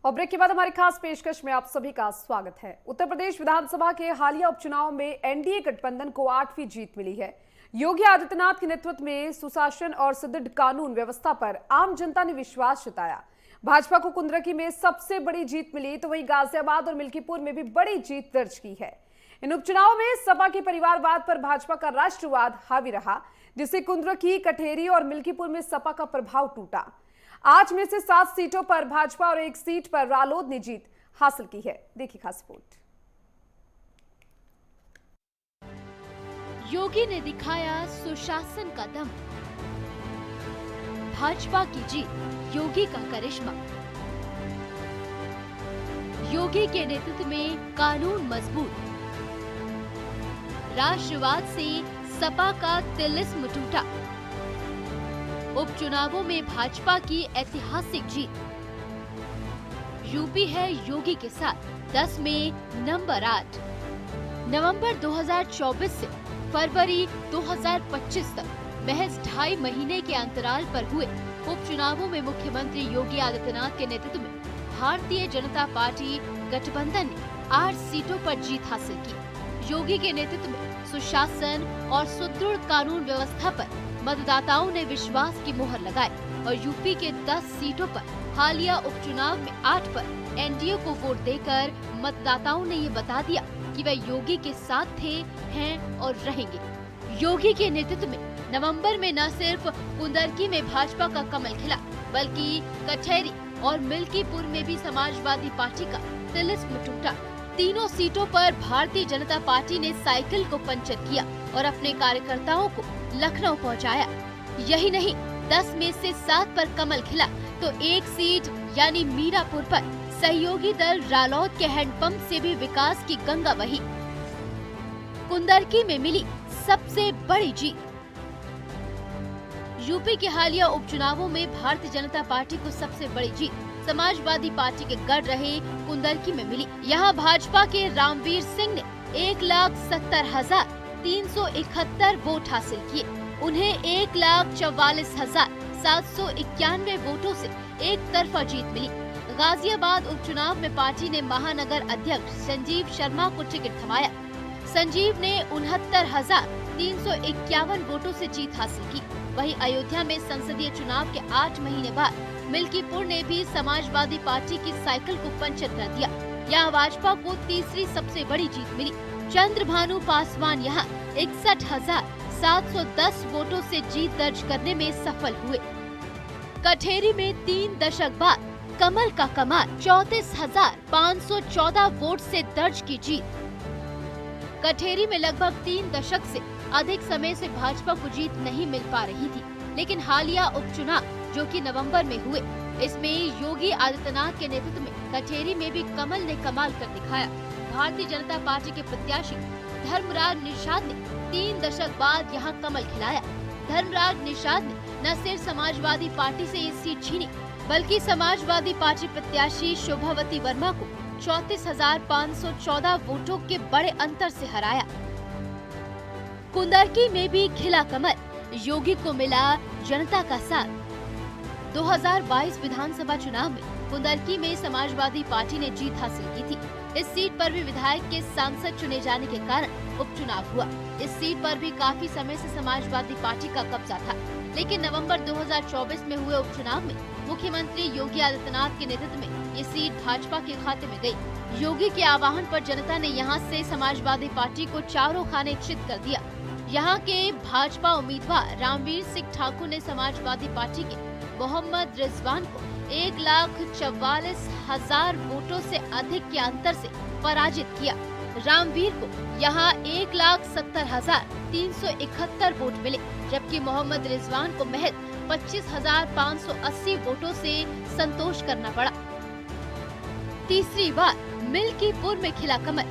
और ब्रेक के बाद हमारी खास पेशकश में आप सभी का स्वागत है। उत्तर प्रदेश विधानसभा के हालिया उपचुनाव में एनडीए गठबंधन को 8वीं जीत मिली है। योगी आदित्यनाथ के नेतृत्व में सुशासन और सुदृढ़ कानून व्यवस्था पर आम जनता ने विश्वास जताया। भाजपा को कुंदरकी में सबसे बड़ी जीत मिली, तो वहीं गाजियाबाद और मिल्कीपुर में भी बड़ी जीत दर्ज की है। इन उपचुनाव में सपा के परिवारवाद पर भाजपा का राष्ट्रवाद हावी रहा, जिससे कुंदरकी, कठेरी और मिल्कीपुर में सपा का प्रभाव टूटा। 8 में से 7 सीटों पर भाजपा और 1 सीट पर रालोद ने जीत हासिल की है। देखिए खास रिपोर्ट। योगी ने दिखाया सुशासन का दम, भाजपा की जीत योगी का करिश्मा। योगी के नेतृत्व में कानून मजबूत, राष्ट्रवाद से सपा का तिलिस्म टूटा। उपचुनावों में भाजपा की ऐतिहासिक जीत। यूपी है योगी के साथ 10 में नंबर 8। नवंबर 2024 से फरवरी 2025 तक महज 2.5 महीने के अंतराल पर हुए उपचुनावों में मुख्यमंत्री योगी आदित्यनाथ के नेतृत्व में भारतीय जनता पार्टी गठबंधन ने 8 सीटों पर जीत हासिल की। योगी के नेतृत्व में सुशासन और सुदृढ़ कानून व्यवस्था पर मतदाताओं ने विश्वास की मुहर लगाई और यूपी के 10 सीटों पर हालिया उपचुनाव में 8 पर एनडीए को वोट देकर मतदाताओं ने ये बता दिया कि वे योगी के साथ थे, हैं और रहेंगे। योगी के नेतृत्व में नवंबर में न सिर्फ कुंदरकी में भाजपा का कमल खिला, बल्कि कचहरी और मिल्कीपुर में भी समाजवादी पार्टी का तिलिस्म टूटा। तीनों सीटों पर भारतीय जनता पार्टी ने साइकिल को पंचर किया और अपने कार्यकर्ताओं को लखनऊ पहुंचाया। यही नहीं, 10 में से 7 पर कमल खिला तो 1 सीट यानी मीरापुर पर सहयोगी दल रालोद के हैंडपंप से भी विकास की गंगा बही। कुंदरकी में मिली सबसे बड़ी जीत। यूपी के हालिया उपचुनावों में भारतीय जनता पार्टी को सबसे बड़ी जीत समाजवादी पार्टी के गढ़ रहे कुंदरकी में मिली। यहाँ भाजपा के रामवीर सिंह ने 1,70,371 वोट हासिल किए। उन्हें 1,44,791 वोटों से एक तरफा जीत मिली। गाजियाबाद उपचुनाव में पार्टी ने महानगर अध्यक्ष संजीव शर्मा को टिकट थमाया। संजीव ने 69,351 वोटों से जीत हासिल की। वहीं अयोध्या में संसदीय चुनाव के 8 महीने बाद मिल्कीपुर ने भी समाजवादी पार्टी की साइकिल को पंचर कर दिया। यहाँ भाजपा को तीसरी सबसे बड़ी जीत मिली। चंद्रभानु पासवान यहाँ 61,710 वोटों से जीत दर्ज करने में सफल हुए। कठेरी में 3 दशक बाद कमल का कमाल 34,514 वोट से दर्ज की जीत। कठेरी में लगभग 3 दशक से अधिक समय से भाजपा को जीत नहीं मिल पा रही थी, लेकिन हालिया उपचुनाव जो कि नवंबर में हुए, इसमें योगी आदित्यनाथ के नेतृत्व में कचहरी में भी कमल ने कमाल कर दिखाया। भारतीय जनता पार्टी के प्रत्याशी धर्मराज निषाद ने 3 दशक बाद यहां कमल खिलाया। धर्मराज निषाद ने न सिर्फ समाजवादी पार्टी से ये सीट छीनी, बल्कि समाजवादी पार्टी प्रत्याशी शोभावती वर्मा को 34,514 वोटों के बड़े अंतर से हराया। कुंदरकी में भी खिला कमल, योगी को मिला जनता का साथ। 2022 विधानसभा चुनाव में कुंदरकी में समाजवादी पार्टी ने जीत हासिल की थी। इस सीट पर भी विधायक के सांसद चुने जाने के कारण उपचुनाव हुआ। इस सीट पर भी काफी समय से समाजवादी पार्टी का कब्जा था, लेकिन नवंबर 2024 में हुए उपचुनाव में मुख्यमंत्री योगी आदित्यनाथ के नेतृत्व में ये सीट भाजपा के खाते में गई। योगी के आह्वान पर जनता ने यहां से समाजवादी पार्टी को चारों खाने चित कर दिया। यहां के भाजपा उम्मीदवार रामवीर सिंह ठाकुर ने समाजवादी पार्टी के मोहम्मद रिजवान को 1,44,000 वोटों से अधिक के अंतर से पराजित किया। रामवीर को यहां 1,70,371 वोट मिले, जबकि मोहम्मद रिजवान को महज 25,580 वोटों से संतोष करना पड़ा। तीसरी बार मिल्कीपुर में खिला कमल।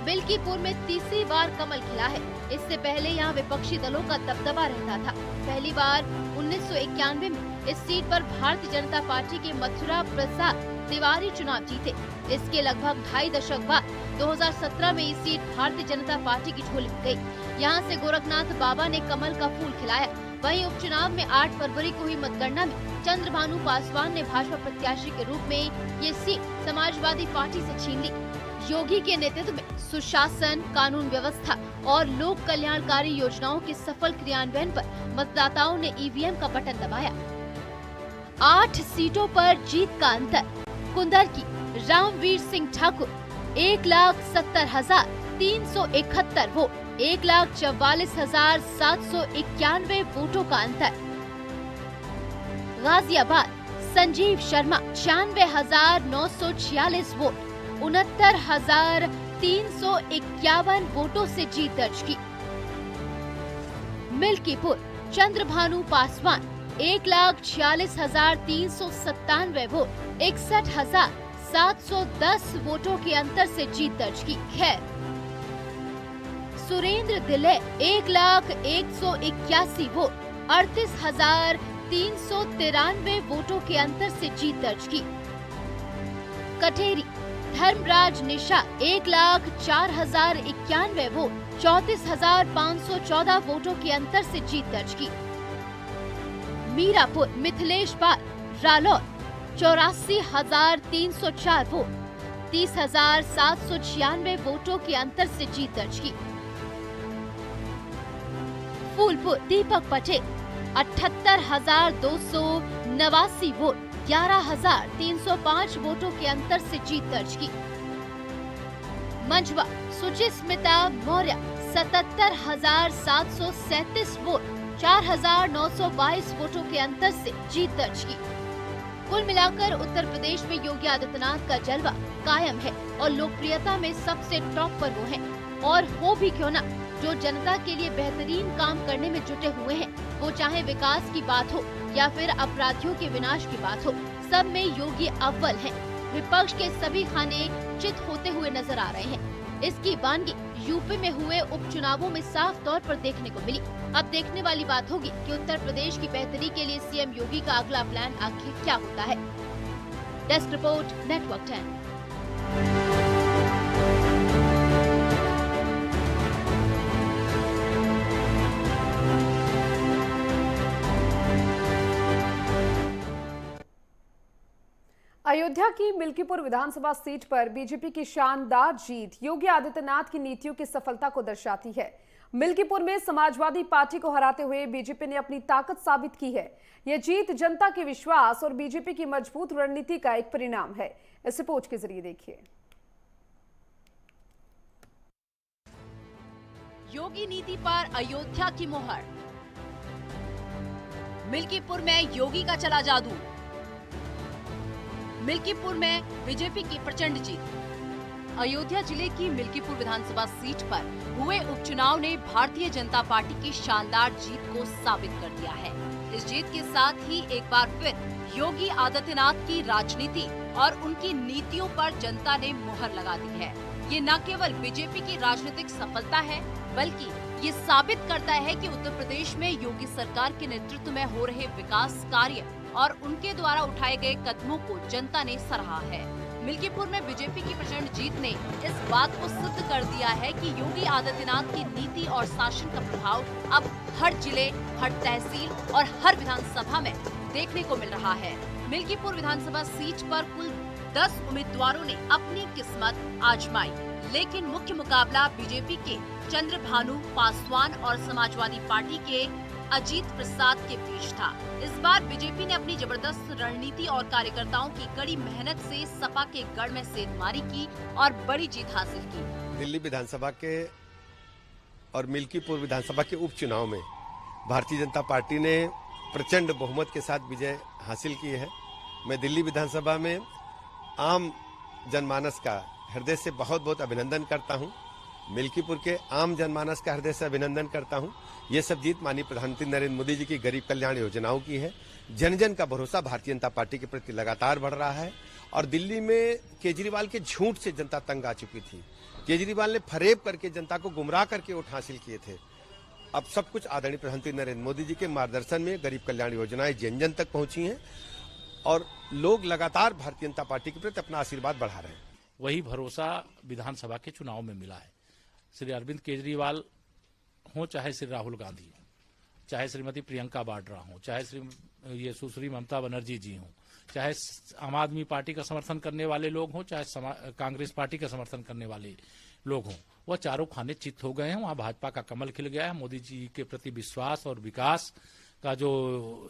मिल्कीपुर में तीसरी बार कमल खिला है। इससे पहले यहाँ विपक्षी दलों का दबदबा रहता था। पहली बार 1991 में इस सीट पर भारतीय जनता पार्टी के मथुरा प्रसाद तिवारी चुनाव जीते। इसके लगभग 2.5 दशक बाद 2017 में ये सीट भारतीय जनता पार्टी की झोली में गई। यहाँ से गोरखनाथ बाबा ने कमल का फूल खिलाया। वहीं उपचुनाव में 8 फरवरी को हुई मतगणना में चंद्रभानु पासवान ने भाजपा प्रत्याशी के रूप में ये सीट समाजवादी पार्टी से छीन ली। योगी के नेतृत्व में सुशासन, कानून व्यवस्था और लोक कल्याणकारी योजनाओं के सफल क्रियान्वयन पर मतदाताओं ने ईवीएम का बटन दबाया। 8 सीटों पर जीत का अंतर। कुंदर की रामवीर सिंह ठाकुर 1,70,371 वोट, 1,44,791 वोटों का अंतर। गाजियाबाद संजीव शर्मा 96,946 वोट, 69,351 वोटों से जीत दर्ज की। मिल्कीपुर चंद्रभानु पासवान 1,46,397 वोट, 61,710 वोटों के अंतर से जीत दर्ज की। खैर सुरेंद्र दिले 1,01,81 वोट, 38,393 वोटों के अंतर से जीत दर्ज की। कठेरी धर्मराज निशा 1,04,091 वोट, 34,514 वोटों के अंतर से जीत दर्ज की। मीरापुर मिथिलेश पाल रालौर 84,304 वोट, 30,796 वोटों के अंतर से जीत दर्ज की। फूलपुर दीपक पटेल 78,289 वोट, 11,305 वोटों के अंतर से जीत दर्ज की। मंझवा सुचिस्मिता मौर्य 77,737 वोट, 4,922 वोटों के अंतर से जीत दर्ज की। कुल मिलाकर उत्तर प्रदेश में योगी आदित्यनाथ का जलवा कायम है और लोकप्रियता में सबसे टॉप पर वो हैं। और हो भी क्यों ना, जो जनता के लिए बेहतरीन काम करने में जुटे हुए हैं, वो चाहे विकास की बात हो या फिर अपराधियों के विनाश की बात हो, सब में योगी अव्वल हैं। विपक्ष के सभी खाने चित होते हुए नजर आ रहे हैं। इसकी वानगी यूपी में हुए उपचुनावों में साफ तौर पर देखने को मिली। अब देखने वाली बात होगी कि उत्तर प्रदेश की बेहतरी के लिए सीएम योगी का अगला प्लान आखिर क्या होता है। Desk report, network 10। अयोध्या की मिल्कीपुर विधानसभा सीट पर बीजेपी की शानदार जीत योगी आदित्यनाथ की नीतियों की सफलता को दर्शाती है। मिल्कीपुर में समाजवादी पार्टी को हराते हुए बीजेपी ने अपनी ताकत साबित की है। यह जीत जनता के विश्वास और बीजेपी की मजबूत रणनीति का एक परिणाम है। इस रिपोर्ट के जरिए देखिए। योगी नीति पर अयोध्या की मोहर। मिल्कीपुर में योगी का चला जादू। मिल्कीपुर में बीजेपी की प्रचंड जीत। अयोध्या जिले की मिल्कीपुर विधानसभा सीट पर हुए उपचुनाव ने भारतीय जनता पार्टी की शानदार जीत को साबित कर दिया है। इस जीत के साथ ही एक बार फिर योगी आदित्यनाथ की राजनीति और उनकी नीतियों पर जनता ने मुहर लगा दी है। ये न केवल बीजेपी की राजनीतिक सफलता है, बल्कि ये साबित करता है कि उत्तर प्रदेश में योगी सरकार के नेतृत्व में हो रहे विकास कार्य और उनके द्वारा उठाए गए कदमों को जनता ने सराहा है। मिल्कीपुर में बीजेपी की प्रचंड जीत ने इस बात को सिद्ध कर दिया है कि योगी आदित्यनाथ की नीति और शासन का प्रभाव अब हर जिले, हर तहसील और हर विधानसभा में देखने को मिल रहा है। मिल्कीपुर विधानसभा सीट पर कुल 10 उम्मीदवारों ने अपनी किस्मत आजमाई, लेकिन मुख्य मुकाबला बीजेपी के चंद्रभानु पासवान और समाजवादी पार्टी के अजीत प्रसाद के बीच था। इस बार बीजेपी ने अपनी जबरदस्त रणनीति और कार्यकर्ताओं की कड़ी मेहनत से सपा के गढ़ में सेंधमारी की और बड़ी जीत हासिल की। दिल्ली विधानसभा के और मिल्कीपुर विधानसभा के उपचुनाव में भारतीय जनता पार्टी ने प्रचंड बहुमत के साथ विजय हासिल की है। मैं दिल्ली विधानसभा में आम जनमानस का हृदय से बहुत बहुत अभिनंदन करता हूं। मिल्कीपुर के आम जनमानस का हृदय से अभिनंदन करता हूं। ये सब जीत माननीय प्रधानमंत्री नरेंद्र मोदी जी की गरीब कल्याण योजनाओं की है। जन जन का भरोसा भारतीय जनता पार्टी के प्रति लगातार बढ़ रहा है और दिल्ली में केजरीवाल के झूठ से जनता तंग आ चुकी थी। केजरीवाल ने फरेब करके जनता को गुमराह करके वोट हासिल किए थे। अब सब कुछ आदरणीय प्रधानमंत्री नरेंद्र मोदी जी के मार्गदर्शन में गरीब कल्याण योजनाएं जन जन तक पहुंची हैं और लोग लगातार भारतीय जनता पार्टी के प्रति अपना आशीर्वाद बढ़ा रहे हैं। वही भरोसा विधानसभा के चुनाव में मिला है। श्री अरविंद केजरीवाल हो चाहे श्री राहुल गांधी, चाहे श्रीमती प्रियंका वाड्रा हो, चाहे ये सुश्री ममता बनर्जी जी हों, चाहे आम आदमी पार्टी का समर्थन करने वाले लोग हों, चाहे कांग्रेस पार्टी का समर्थन करने वाले लोग हों, वह चारों खाने चित्त हो गए हैं। वहां भाजपा का कमल खिल गया है। मोदी जी के प्रति विश्वास और विकास का जो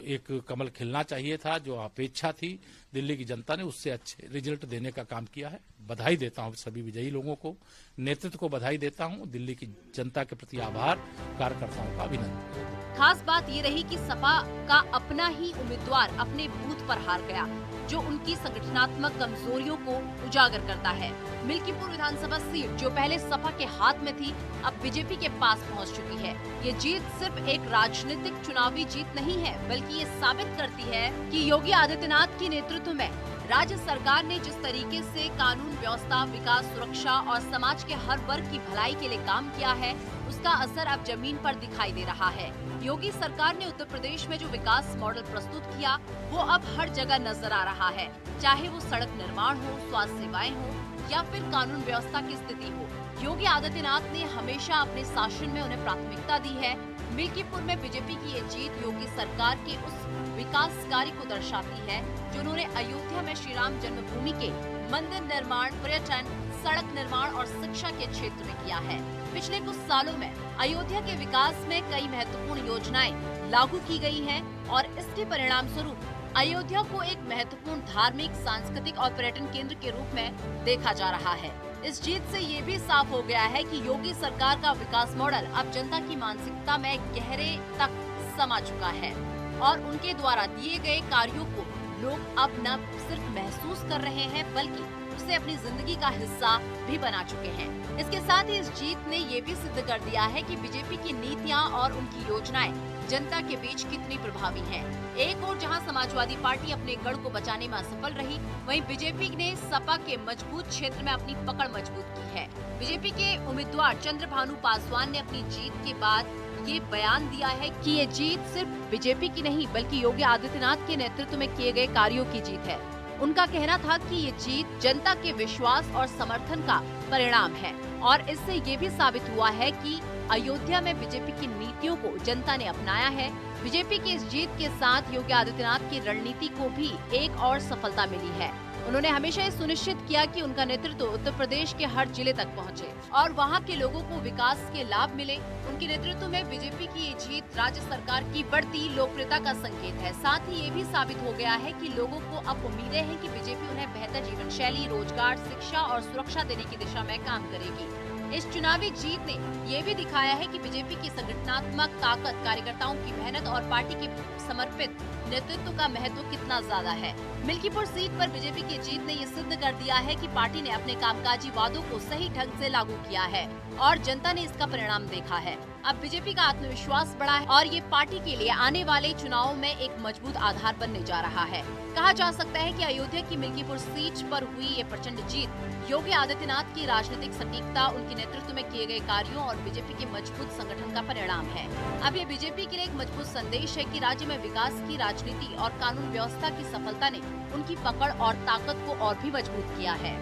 एक कमल खिलना चाहिए था, जो अपेक्षा थी दिल्ली की जनता ने, उससे अच्छे रिजल्ट देने का काम किया है। बधाई देता हूं सभी विजयी लोगों को, नेतृत्व को बधाई देता हूं, दिल्ली की जनता के प्रति आभार, कार्यकर्ताओं का अभिनंदन। खास बात ये रही कि सपा का अपना ही उम्मीदवार अपने बूथ पर हार गया, जो उनकी संगठनात्मक कमजोरियों को उजागर करता है। मिल्कीपुर विधानसभा सीट जो पहले सपा के हाथ में थी, अब बीजेपी के पास पहुंच चुकी है। ये जीत सिर्फ एक राजनीतिक चुनावी जीत नहीं है, बल्कि ये साबित करती है कि योगी आदित्यनाथ के नेतृत्व में राज्य सरकार ने जिस तरीके से कानून व्यवस्था, विकास, सुरक्षा और समाज के हर वर्ग की भलाई के लिए काम किया है, उसका असर अब जमीन पर दिखाई दे रहा है। योगी सरकार ने उत्तर प्रदेश में जो विकास मॉडल प्रस्तुत किया, वो अब हर जगह नजर आ रहा है, चाहे वो सड़क निर्माण हो, स्वास्थ्य सेवाएं हो या फिर कानून व्यवस्था की स्थिति हो। योगी आदित्यनाथ ने हमेशा अपने शासन में उन्हें प्राथमिकता दी है। मिल्कीपुर में बीजेपी की ये जीत योगी सरकार के उस विकास कार्य को दर्शाती है जो उन्होंने अयोध्या में श्री राम जन्मभूमि के मंदिर निर्माण, पर्यटन, सड़क निर्माण और शिक्षा के क्षेत्र में किया है। पिछले कुछ सालों में अयोध्या के विकास में कई महत्वपूर्ण योजनाएं लागू की गई हैं और इसके परिणाम स्वरूप अयोध्या को एक महत्वपूर्ण धार्मिक, सांस्कृतिक और पर्यटन केंद्र के रूप में देखा जा रहा है। इस जीत से ये भी साफ हो गया है कि योगी सरकार का विकास मॉडल अब जनता की मानसिकता में गहरे तक समा चुका है और उनके द्वारा दिए गए कार्यों को लोग अब न सिर्फ महसूस कर रहे हैं, बल्कि उसे अपनी जिंदगी का हिस्सा भी बना चुके हैं। इसके साथ ही इस जीत ने ये भी सिद्ध कर दिया है कि बीजेपी की नीतियां और उनकी योजनाएं जनता के बीच कितनी प्रभावी हैं। एक और जहां समाजवादी पार्टी अपने गढ़ को बचाने में असफल रही, वहीं बीजेपी ने सपा के मजबूत क्षेत्र में अपनी पकड़ मजबूत की है। बीजेपी के उम्मीदवार चंद्रभानु पासवान ने अपनी जीत के बाद ये बयान दिया है कि ये जीत सिर्फ बीजेपी की नहीं, बल्कि योगी आदित्यनाथ के नेतृत्व में किए गए कार्यों की जीत है। उनका कहना था कि ये जीत जनता के विश्वास और समर्थन का परिणाम है और इससे ये भी साबित हुआ है कि अयोध्या में बीजेपी की नीतियों को जनता ने अपनाया है। बीजेपी की इस जीत के साथ योगी आदित्यनाथ की रणनीति को भी एक और सफलता मिली है। उन्होंने हमेशा ये सुनिश्चित किया कि उनका नेतृत्व उत्तर प्रदेश के हर जिले तक पहुंचे और वहां के लोगों को विकास के लाभ मिले। उनके नेतृत्व में बीजेपी की ये जीत राज्य सरकार की बढ़ती लोकप्रियता का संकेत है। साथ ही ये भी साबित हो गया है कि लोगों को अब उम्मीदें हैं कि बीजेपी उन्हें बेहतर जीवन शैली, रोजगार, शिक्षा और सुरक्षा देने की दिशा में काम करेगी। इस चुनावी जीत ने ये भी दिखाया है कि बीजेपी की संगठनात्मक ताकत, कार्यकर्ताओं की मेहनत और पार्टी के समर्पित नेतृत्व का महत्व कितना ज्यादा है। मिल्कीपुर सीट पर बीजेपी की जीत ने ये सिद्ध कर दिया है कि पार्टी ने अपने कामकाजी वादों को सही ढंग से लागू किया है और जनता ने इसका परिणाम देखा है। अब बीजेपी का आत्मविश्वास बढ़ा है और ये पार्टी के लिए आने वाले चुनावों में एक मजबूत आधार बनने जा रहा है। कहा जा सकता है कि अयोध्या की मिल्कीपुर सीट पर हुई ये प्रचंड जीत योगी आदित्यनाथ की राजनीतिक सटीकता, उनके नेतृत्व में किए गए कार्यों और बीजेपी के मजबूत संगठन का परिणाम है। अब ये बीजेपी के लिए एक मजबूत संदेश है कि राज्य में विकास की राजनीति और कानून व्यवस्था की सफलता ने उनकी पकड़ और ताकत को और भी मजबूत किया है।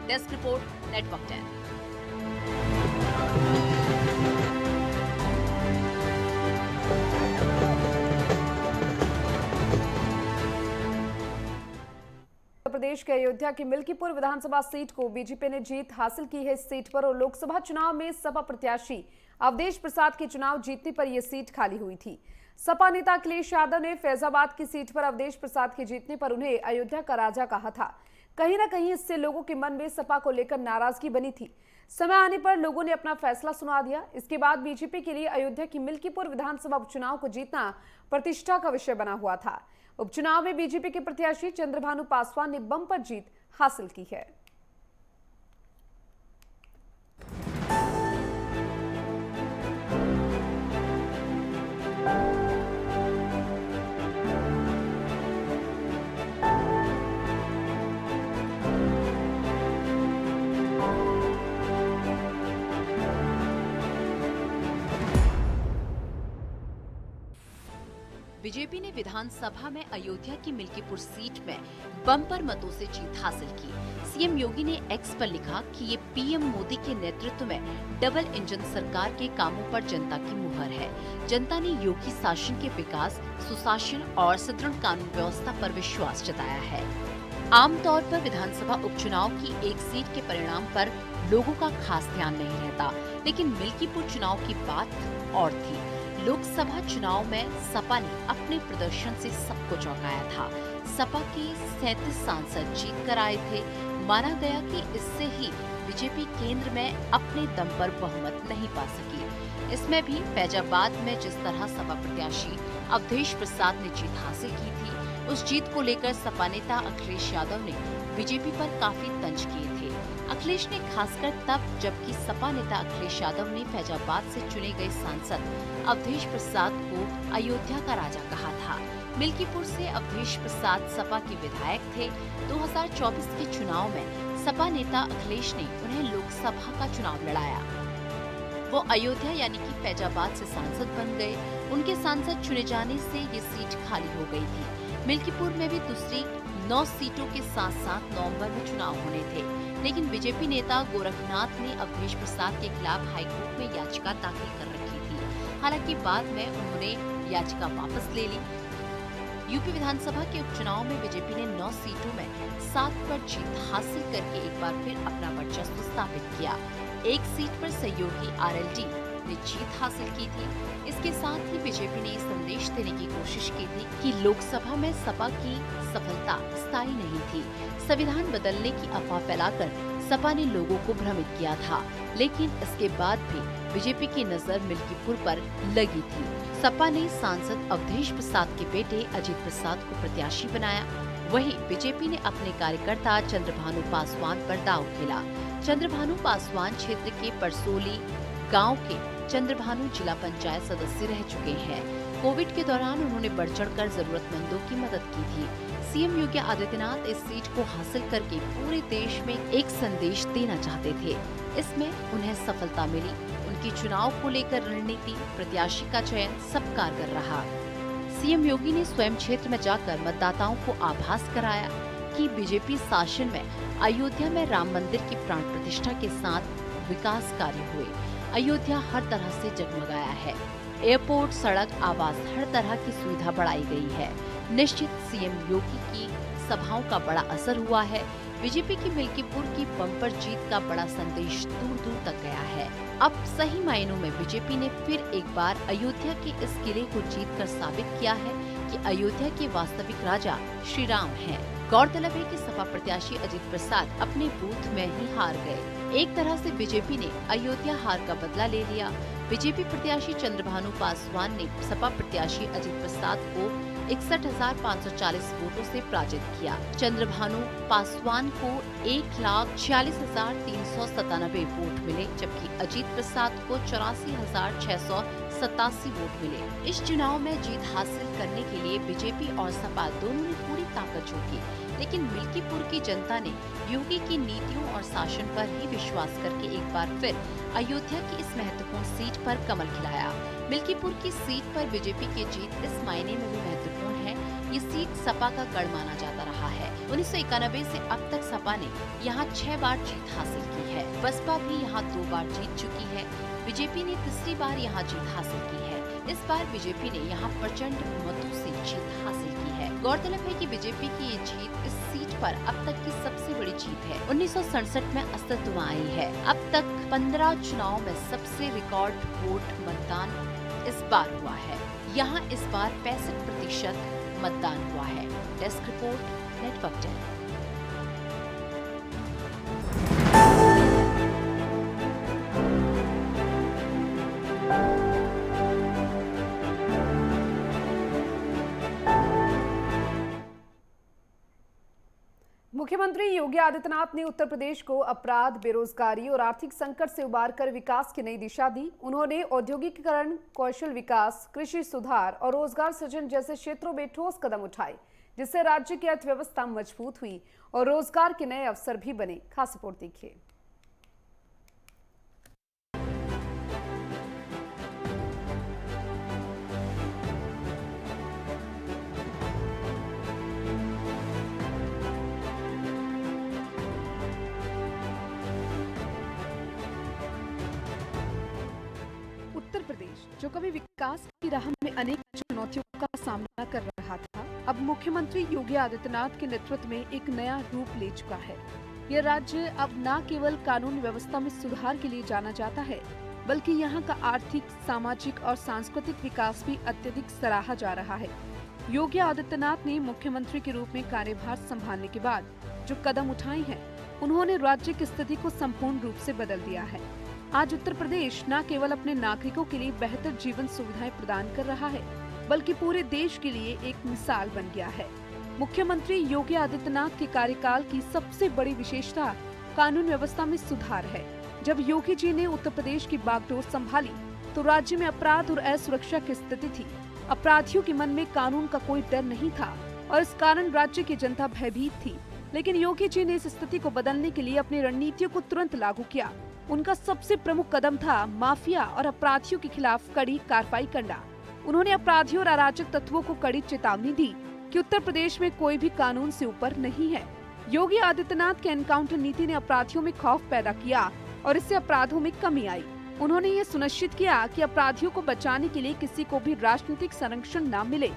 Desk report, network 10। Uttar Pradesh के अयोध्या की मिल्कीपुर विधानसभा सीट को बीजेपी ने जीत हासिल की है। इस सीट पर और लोकसभा चुनाव में सपा प्रत्याशी अवधेश प्रसाद के चुनाव जीतने पर यह सीट खाली हुई थी। सपा नेता अखिलेश यादव ने फैजाबाद की सीट पर अवधेश प्रसाद के जीतने पर उन्हें अयोध्या का राजा कहा था। कहीं ना कहीं इससे लोगों के मन में सपा को लेकर नाराजगी बनी थी। समय आने पर लोगों ने अपना फैसला सुना दिया। इसके बाद बीजेपी के लिए अयोध्या की मिल्कीपुर विधानसभा उपचुनाव को जीतना प्रतिष्ठा का विषय बना हुआ था। उपचुनाव में बीजेपी के प्रत्याशी चंद्रभानु पासवान ने बम्पर जीत हासिल की है। बीजेपी ने विधानसभा में अयोध्या की मिल्कीपुर सीट में बम्पर मतों से जीत हासिल की। सीएम योगी ने एक्स पर लिखा कि ये पीएम मोदी के नेतृत्व में डबल इंजन सरकार के कामों पर जनता की मुहर है। जनता ने योगी शासन के विकास, सुशासन और सुदृढ़ कानून व्यवस्था पर विश्वास जताया है। आमतौर पर विधानसभा उपचुनाव की एक सीट के परिणाम पर लोगों का खास ध्यान नहीं रहता, लेकिन मिल्कीपुर चुनाव की बात और थी। लोकसभा चुनाव में सपा ने अपने प्रदर्शन से सबको चौंकाया था। सपा के 37 सांसद जीत कर आए थे। माना गया कि इससे ही बीजेपी केंद्र में अपने दम पर बहुमत नहीं पा सकी। इसमें भी फैजाबाद में जिस तरह सपा प्रत्याशी अवधेश प्रसाद ने जीत हासिल की थी, उस जीत को लेकर सपा नेता अखिलेश यादव ने बीजेपी पर काफी तंज किए थे। अखिलेश ने खासकर तब जबकि सपा नेता अखिलेश यादव ने फैजाबाद से चुने गए सांसद अवधेश प्रसाद को अयोध्या का राजा कहा था। मिल्कीपुर से अवधेश प्रसाद सपा के विधायक थे। 2024 के चुनाव में सपा नेता अखिलेश ने उन्हें लोकसभा का चुनाव लड़ाया। वो अयोध्या यानी कि फैजाबाद से सांसद बन गए। उनके सांसद चुने जाने से ये सीट खाली हो गई थी। मिल्कीपुर में भी दूसरी 9 सीटों के साथ साथ नवंबर में चुनाव होने थे, लेकिन बीजेपी नेता गोरखनाथ ने अवधेश प्रसाद के खिलाफ हाईकोर्ट में याचिका दाखिल कर रखी थी। हालांकि बाद में उन्होंने याचिका वापस ले ली। यूपी विधानसभा के उपचुनाव में बीजेपी ने 9 सीटों में 7 पर जीत हासिल करके एक बार फिर अपना वर्चस्व स्थापित किया। एक सीट पर सहयोगी आरएलडी ने जीत हासिल की थी। इसके साथ ही बीजेपी ने संदेश देने की कोशिश की थी कि लोकसभा में सपा की सफलता स्थायी नहीं थी। संविधान बदलने की अफवाह फैलाकर सपा ने लोगों को भ्रमित किया था, लेकिन इसके बाद भी बीजेपी की नजर मिल्कीपुर पर लगी थी। सपा ने सांसद अवधेश प्रसाद के बेटे अजित प्रसाद को प्रत्याशी बनाया। वहीं बीजेपी ने अपने कार्यकर्ता चंद्रभानु पासवान पर दांव खेला। चंद्रभानु पासवान क्षेत्र के परसोली गांव के चंद्रभानु जिला पंचायत सदस्य रह चुके हैं। कोविड के दौरान उन्होंने बढ़ चढ़कर जरूरतमंदों की मदद की थी। सीएम योगी आदित्यनाथ इस सीट को हासिल करके पूरे देश में एक संदेश देना चाहते थे। इसमें उन्हें सफलता मिली। उनकी चुनाव को लेकर रणनीति, प्रत्याशी का चयन सब कारगर रहा। सीएम योगी ने स्वयं क्षेत्र में जाकर मतदाताओं को आभास कराया कि बीजेपी शासन में अयोध्या में राम मंदिर की प्राण प्रतिष्ठा के साथ विकास कार्य हुए। अयोध्या हर तरह से जगमगाया है। एयरपोर्ट, सड़क, आवास, हर तरह की सुविधा बढ़ाई गई है। निश्चित सीएम योगी की सभाओं का बड़ा असर हुआ है। बीजेपी की मिल्कीपुर की बम्पर जीत का बड़ा संदेश दूर दूर तक गया है। अब सही मायनों में बीजेपी ने फिर एक बार अयोध्या के इस किले को जीतकर साबित किया है कि अयोध्या के वास्तविक राजा श्री राम हैं। गौरतलब है कि सपा प्रत्याशी अजित प्रसाद अपने बूथ में ही हार गए। एक तरह से बीजेपी ने अयोध्या हार का बदला ले लिया। बीजेपी प्रत्याशी चंद्रभानु पासवान ने सपा प्रत्याशी अजित प्रसाद को 61,540 वोटों से पराजित किया। चंद्रभानु पासवान को 1,46,397 वोट मिले, जबकि अजित प्रसाद को 84,687 वोट मिले। इस चुनाव में जीत हासिल करने के लिए बीजेपी और सपा दोनों ने पूरी ताकत झोंकी, लेकिन मिल्कीपुर की जनता ने योगी की नीतियों और शासन पर ही विश्वास करके एक बार फिर अयोध्या की इस महत्वपूर्ण सीट पर कमल खिलाया। मिल्कीपुर की सीट पर बीजेपी की जीत इस मायने में भी महत्वपूर्ण है, ये सीट सपा का गढ़ माना जाता रहा है। 1991 से अब तक सपा ने यहाँ 6 बार जीत हासिल की है। बसपा भी यहाँ 2 बार जीत चुकी है। बीजेपी ने तीसरी बार यहाँ जीत हासिल की है। इस बार बीजेपी ने यहाँ प्रचंड मतों से जीत हासिल की है। गौरतलब है कि बीजेपी की ये जीत इस सीट पर अब तक की सबसे बड़ी जीत है। 1967 में अस्तित्व में आई है। अब तक 15 चुनाव में सबसे रिकॉर्ड वोट मतदान इस बार हुआ है। यहाँ इस बार 65% मतदान हुआ है। Desk report, network 10। मुख्यमंत्री योगी आदित्यनाथ ने उत्तर प्रदेश को अपराध, बेरोजगारी और आर्थिक संकट से उबारकर विकास की नई दिशा दी। उन्होंने औद्योगिकीकरण, कौशल विकास, कृषि सुधार और रोजगार सृजन जैसे क्षेत्रों में ठोस कदम उठाए, जिससे राज्य की अर्थव्यवस्था मजबूत हुई और रोजगार के नए अवसर भी बने। खास रिपोर्ट देखिए। प्रदेश, जो कभी विकास की राह में अनेक चुनौतियों का सामना कर रहा था, अब मुख्यमंत्री योगी आदित्यनाथ के नेतृत्व में एक नया रूप ले चुका है। यह राज्य अब न केवल कानून व्यवस्था में सुधार के लिए जाना जाता है, बल्कि यहाँ का आर्थिक, सामाजिक और सांस्कृतिक विकास भी अत्यधिक सराहा जा रहा है। योगी आदित्यनाथ ने मुख्यमंत्री के रूप में कार्यभार संभालने के बाद जो कदम उठाए हैं, उन्होंने राज्य की स्थिति को संपूर्ण रूप से बदल दिया है। आज उत्तर प्रदेश न केवल अपने नागरिकों के लिए बेहतर जीवन सुविधाएं प्रदान कर रहा है, बल्कि पूरे देश के लिए एक मिसाल बन गया है। मुख्यमंत्री योगी आदित्यनाथ के कार्यकाल की सबसे बड़ी विशेषता कानून व्यवस्था में सुधार है। जब योगी जी ने उत्तर प्रदेश की बागडोर संभाली, तो राज्य में अपराध और असुरक्षा की स्थिति थी। अपराधियों के मन में कानून का कोई डर नहीं था और इस कारण राज्य की जनता भयभीत थी। लेकिन योगी जी ने इस स्थिति को बदलने के लिए अपनी रणनीतियों को तुरंत लागू किया। उनका सबसे प्रमुख कदम था माफिया और अपराधियों के खिलाफ कड़ी कार्रवाई करना। उन्होंने अपराधियों और अराजक तत्वों को कड़ी चेतावनी दी कि उत्तर प्रदेश में कोई भी कानून से ऊपर नहीं है। योगी आदित्यनाथ के एनकाउंटर नीति ने अपराधियों में खौफ पैदा किया और इससे अपराधों में कमी आई। उन्होंने ये सुनिश्चित किया कि अपराधियों को बचाने के लिए किसी को भी राजनीतिक संरक्षण न मिले।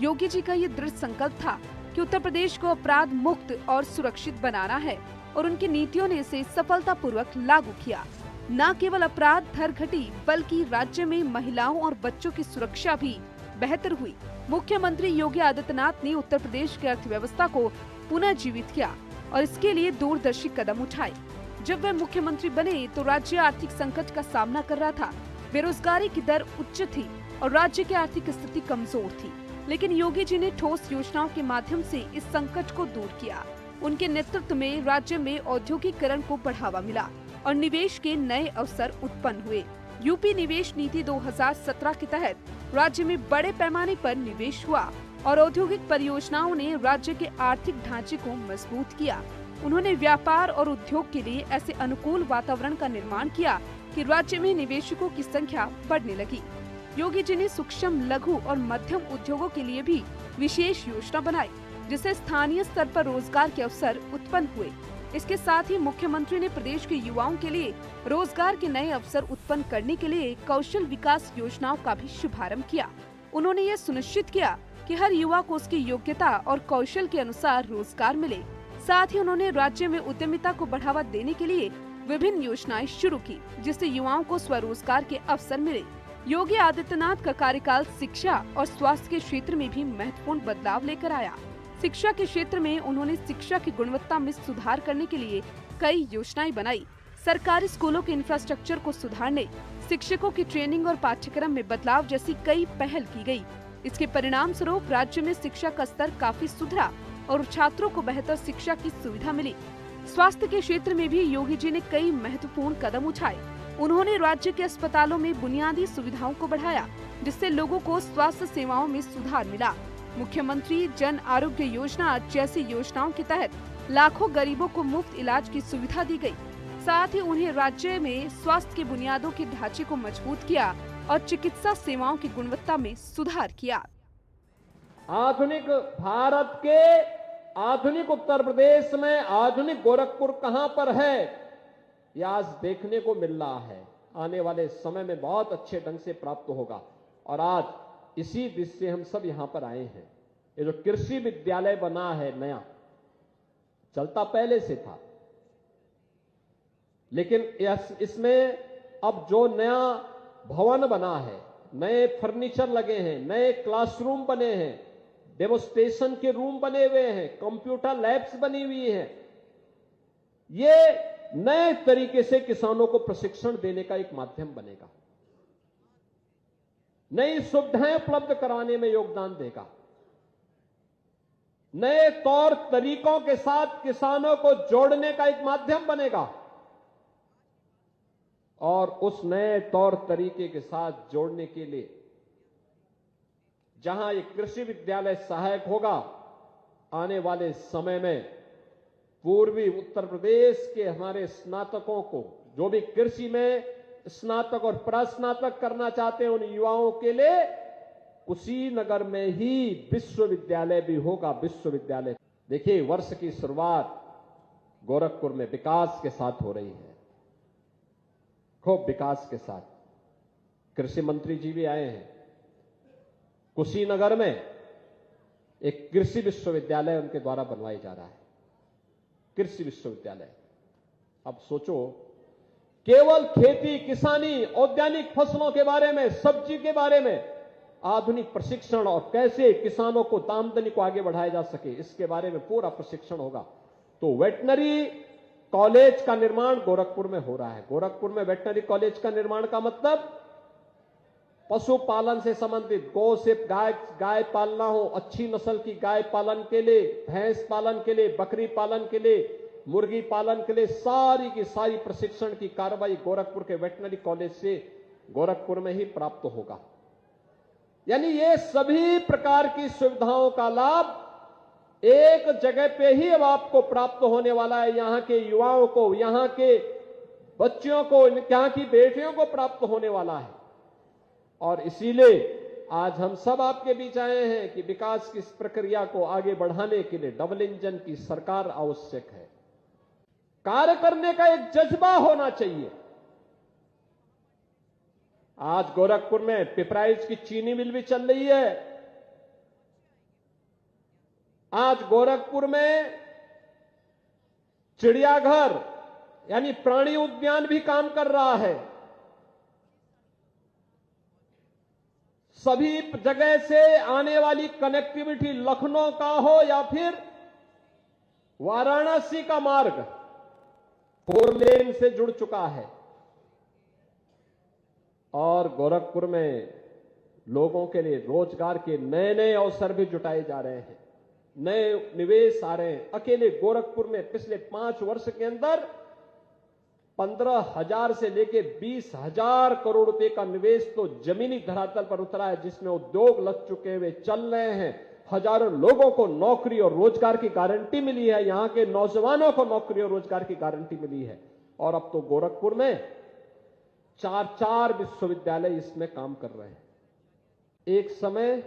योगी जी का ये दृढ़ संकल्प था कि उत्तर प्रदेश को अपराध मुक्त और सुरक्षित बनाना है और उनकी नीतियों ने इसे सफलतापूर्वक लागू किया। न केवल अपराध दर घटी, बल्कि राज्य में महिलाओं और बच्चों की सुरक्षा भी बेहतर हुई। मुख्यमंत्री योगी आदित्यनाथ ने उत्तर प्रदेश की अर्थव्यवस्था को पुनः जीवित किया और इसके लिए दूरदर्शी कदम उठाए। जब वे मुख्यमंत्री बने तो राज्य आर्थिक संकट का सामना कर रहा था। बेरोजगारी की दर उच्च थी और राज्य की आर्थिक स्थिति कमजोर थी। लेकिन योगी जी ने ठोस योजनाओं के माध्यम से इस संकट को दूर किया। उनके नेतृत्व में राज्य में औद्योगिकीकरण को बढ़ावा मिला और निवेश के नए अवसर उत्पन्न हुए। यूपी निवेश नीति 2017 के तहत राज्य में बड़े पैमाने पर निवेश हुआ और औद्योगिक परियोजनाओं ने राज्य के आर्थिक ढांचे को मजबूत किया। उन्होंने व्यापार और उद्योग के लिए ऐसे अनुकूल वातावरण का निर्माण किया कि राज्य में निवेशकों की संख्या बढ़ने लगी। योगी जी ने सूक्ष्म, लघु और मध्यम उद्योगों के लिए भी विशेष योजना बनाई, जिससे स्थानीय स्तर पर रोजगार के अवसर उत्पन्न हुए। इसके साथ ही मुख्यमंत्री ने प्रदेश के युवाओं के लिए रोजगार के नए अवसर उत्पन्न करने के लिए कौशल विकास योजनाओं का भी शुभारंभ किया। उन्होंने ये सुनिश्चित किया कि हर युवा को उसकी योग्यता और कौशल के अनुसार रोजगार मिले। साथ ही उन्होंने राज्य में उद्यमिता को बढ़ावा देने के लिए विभिन्न योजनाएं शुरू की, जिससे युवाओं को स्वरोजगार के अवसर मिले। योगी आदित्यनाथ का कार्यकाल शिक्षा और स्वास्थ्य के क्षेत्र में भी महत्वपूर्ण बदलाव लेकर आया। शिक्षा के क्षेत्र में उन्होंने शिक्षा की गुणवत्ता में सुधार करने के लिए कई योजनाएं बनाई। सरकारी स्कूलों के इंफ्रास्ट्रक्चर को सुधारने, शिक्षकों की ट्रेनिंग और पाठ्यक्रम में बदलाव जैसी कई पहल की गई। इसके परिणाम स्वरूप राज्य में शिक्षा का स्तर काफी सुधरा और छात्रों को बेहतर शिक्षा की सुविधा मिली। स्वास्थ्य के क्षेत्र में भी योगी जी ने कई महत्वपूर्ण कदम उठाए। उन्होंने राज्य के अस्पतालों में बुनियादी सुविधाओं को बढ़ाया, जिससे लोगों को स्वास्थ्य सेवाओं में सुधार मिला। मुख्यमंत्री जन आरोग्य योजना जैसी योजनाओं के तहत लाखों गरीबों को मुफ्त इलाज की सुविधा दी गई। साथ ही उन्हें राज्य में स्वास्थ्य के बुनियादों के ढांचे को मजबूत किया और चिकित्सा सेवाओं की गुणवत्ता में सुधार किया। आधुनिक भारत के आधुनिक उत्तर प्रदेश में आधुनिक गोरखपुर कहां पर है, यह आज देखने को मिल रहा है। आने वाले समय में बहुत अच्छे ढंग से प्राप्त होगा और आज इसी दिशा से हम सब यहां पर आए हैं। ये जो कृषि विद्यालय बना है नया, चलता पहले से था, लेकिन इसमें अब जो नया भवन बना है, नए फर्नीचर लगे हैं, नए क्लासरूम बने हैं, डेमोस्ट्रेशन के रूम बने हुए हैं, कंप्यूटर लैब्स बनी हुई हैं। ये नए तरीके से किसानों को प्रशिक्षण देने का एक माध्यम बनेगा, नई सुविधाएं उपलब्ध कराने में योगदान देगा, नए तौर तरीकों के साथ किसानों को जोड़ने का एक माध्यम बनेगा और उस नए तौर तरीके के साथ जोड़ने के लिए जहां ये कृषि विद्यालय सहायक होगा, आने वाले समय में पूर्वी उत्तर प्रदेश के हमारे स्नातकों को, जो भी कृषि में स्नातक और प्रस्नातक करना चाहते हैं, उन युवाओं के लिए कुशीनगर में ही विश्वविद्यालय भी होगा। विश्वविद्यालय देखिए, वर्ष की शुरुआत गोरखपुर में विकास के साथ हो रही है, खूब विकास के साथ। कृषि मंत्री जी भी आए हैं। कुशीनगर में एक कृषि विश्वविद्यालय उनके द्वारा बनवाया जा रहा है, कृषि विश्वविद्यालय। अब सोचो, केवल खेती, किसानी, औद्यानिक फसलों के बारे में, सब्जी के बारे में आधुनिक प्रशिक्षण और कैसे किसानों को आमदनी को आगे बढ़ाया जा सके, इसके बारे में पूरा प्रशिक्षण होगा। तो वेटनरी कॉलेज का निर्माण गोरखपुर में हो रहा है। गोरखपुर में वेटनरी कॉलेज का निर्माण का मतलब पशुपालन से संबंधित, गौ से गाय पालना हो, अच्छी नस्ल की गाय पालन के लिए, भैंस पालन के लिए, बकरी पालन के लिए, मुर्गी पालन के लिए सारी की सारी प्रशिक्षण की कार्रवाई गोरखपुर के वेटनरी कॉलेज से गोरखपुर में ही प्राप्त होगा। यानी ये सभी प्रकार की सुविधाओं का लाभ एक जगह पे ही अब आपको प्राप्त होने वाला है। यहां के युवाओं को, यहां के बच्चों को, यहां की बेटियों को प्राप्त होने वाला है। और इसीलिए आज हम सब आपके बीच आए हैं कि विकास की इस प्रक्रिया को आगे बढ़ाने के लिए डबल इंजन की सरकार आवश्यक है। कार्य करने का एक जज्बा होना चाहिए। आज गोरखपुर में पिपराइच की चीनी मिल भी चल रही है। आज गोरखपुर में चिड़ियाघर यानी प्राणी उद्यान भी काम कर रहा है। सभी जगह से आने वाली कनेक्टिविटी, लखनऊ का हो या फिर वाराणसी का मार्ग 4 लेन से जुड़ चुका है। और गोरखपुर में लोगों के लिए रोजगार के नए नए अवसर भी जुटाए जा रहे हैं, नए निवेश आ रहे हैं। अकेले गोरखपुर में पिछले 5 वर्ष के अंदर 15,000 से लेकर 20,000 करोड़ रुपए का निवेश तो जमीनी धरातल पर उतरा है, जिसमें उद्योग लग चुके हुए चल रहे हैं। हजारों लोगों को नौकरी और रोजगार की गारंटी मिली है। यहां के नौजवानों को नौकरी और रोजगार की गारंटी मिली है। और अब तो गोरखपुर में 4 विश्वविद्यालय इसमें काम कर रहे हैं। एक समय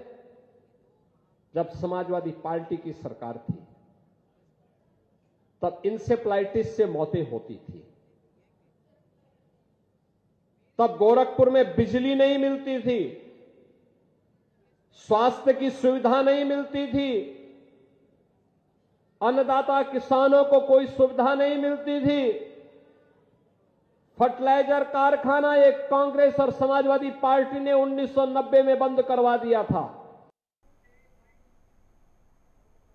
जब समाजवादी पार्टी की सरकार थी, तब इंसेफ्लाइटिस से मौतें होती थी। तब गोरखपुर में बिजली नहीं मिलती थी, स्वास्थ्य की सुविधा नहीं मिलती थी, अन्नदाता किसानों को कोई सुविधा नहीं मिलती थी। फर्टिलाइजर कारखाना एक कांग्रेस और समाजवादी पार्टी ने 1990 में बंद करवा दिया था।